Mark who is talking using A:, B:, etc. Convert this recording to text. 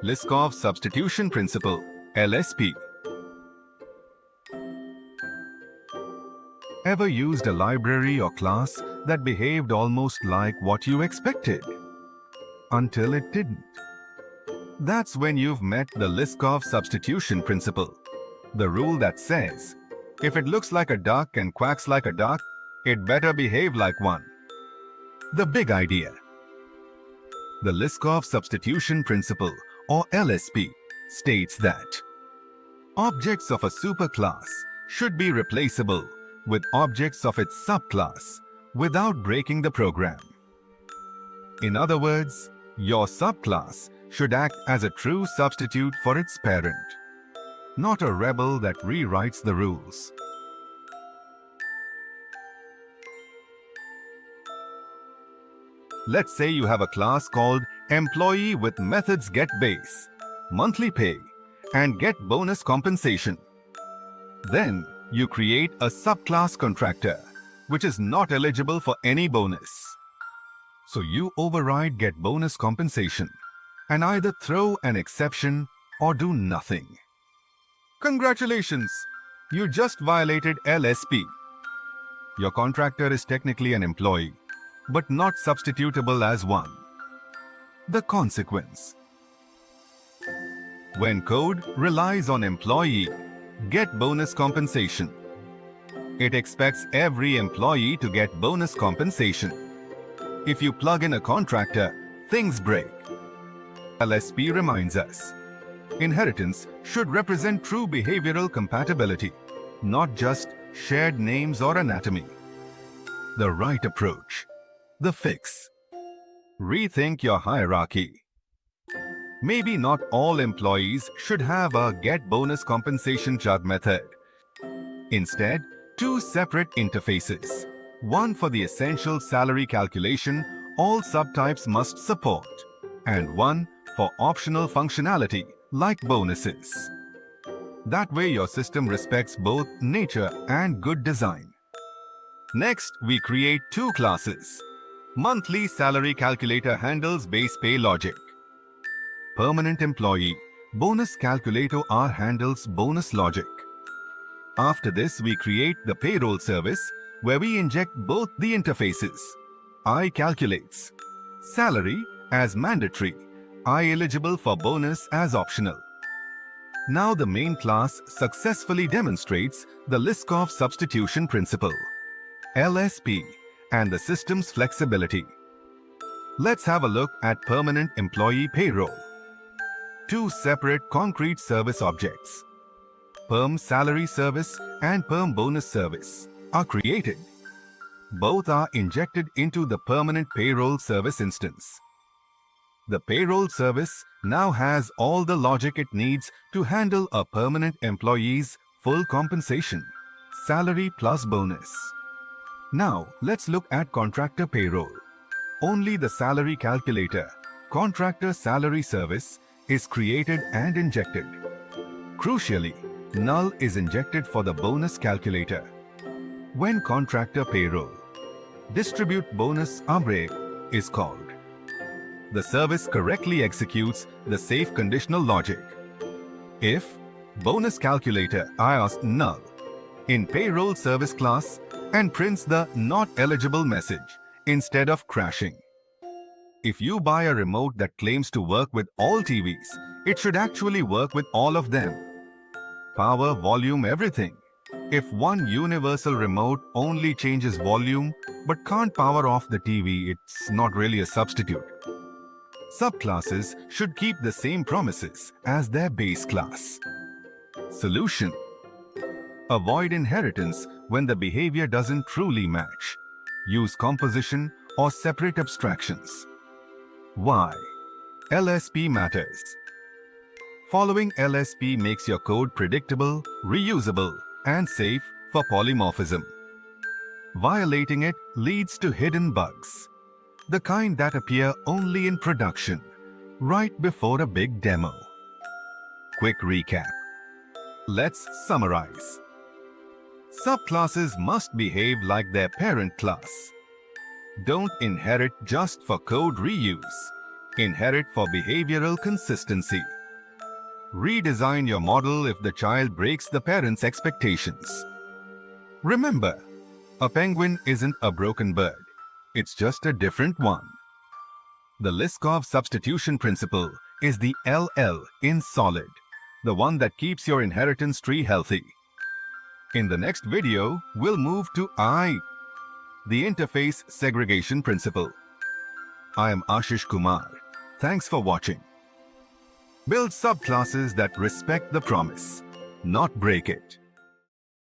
A: Liskov Substitution Principle, LSP. Ever used a library or class that behaved almost like what you expected? Until it didn't. That's when you've met the Liskov Substitution Principle, the rule that says, if it looks like a duck and quacks like a duck, it better behave like one. The big idea. The Liskov Substitution Principle, or LSP, states that objects of a superclass should be replaceable with objects of its subclass without breaking the program. In other words, your subclass should act as a true substitute for its parent, not a rebel that rewrites the rules. Let's say you have a class called Employee with methods getBase, monthly pay, and get bonus compensation. Then you create a subclass Contractor, which is not eligible for any bonus. So you override get bonus compensation and either throw an exception or do nothing. Congratulations! You just violated LSP. Your contractor is technically an employee, but not substitutable as one. The consequence. When code relies on employee, get bonus compensation. It expects every employee to get bonus compensation. If you plug in a contractor, things break. LSP reminds us, inheritance should represent true behavioral compatibility, not just shared names or anatomy. The right approach. The fix. Rethink your hierarchy. Maybe not all employees should have a get bonus compensation job method. Instead, two separate interfaces. One for the essential salary calculation all subtypes must support, and one for optional functionality like bonuses. That way your system respects both nature and good design. Next, we create two classes. Monthly salary calculator handles base pay logic. PermanentEmployee bonus calculator R handles bonus logic. After this, we create the payroll service where we inject both the interfaces. I calculates salary as mandatory, I eligible for bonus as optional. Now the main class successfully demonstrates the Liskov Substitution Principle, LSP, and the system's flexibility. Let's have a look at PermanentEmployee payroll. Two separate concrete service objects, Perm salary service and Perm bonus service, are created. Both are injected into the permanent payroll service instance. The payroll service now has all the logic it needs to handle a permanent employee's full compensation, salary plus bonus. Now, let's look at contractor payroll. Only the salary calculator, contractor salary service, is created and injected. Crucially, null is injected for the bonus calculator. When contractor payroll, distribute bonus array is called. The service correctly executes the safe conditional logic. If bonus calculator IOS null in payroll service class and prints the not eligible message instead of crashing. If you buy a remote that claims to work with all TVs, it should actually work with all of them. Power, volume, everything. If one universal remote only changes volume but can't power off the TV, it's not really a substitute. Subclasses should keep the same promises as their base class. Solution. Avoid inheritance when the behavior doesn't truly match. Use composition or separate abstractions. Why? LSP matters. Following LSP makes your code predictable, reusable, and safe for polymorphism. Violating it leads to hidden bugs, the kind that appear only in production, right before a big demo. Quick recap. Let's summarize. Subclasses must behave like their parent class. Don't inherit just for code reuse. Inherit for behavioral consistency. Redesign your model if the child breaks the parents' expectations. Remember, a penguin isn't a broken bird. It's just a different one. The Liskov Substitution Principle is the LL in solid, the one that keeps your inheritance tree healthy. In the next video, we'll move to I, the Interface Segregation Principle. I am Ashish Kumar. Thanks for watching. Build subclasses that respect the promise, not break it.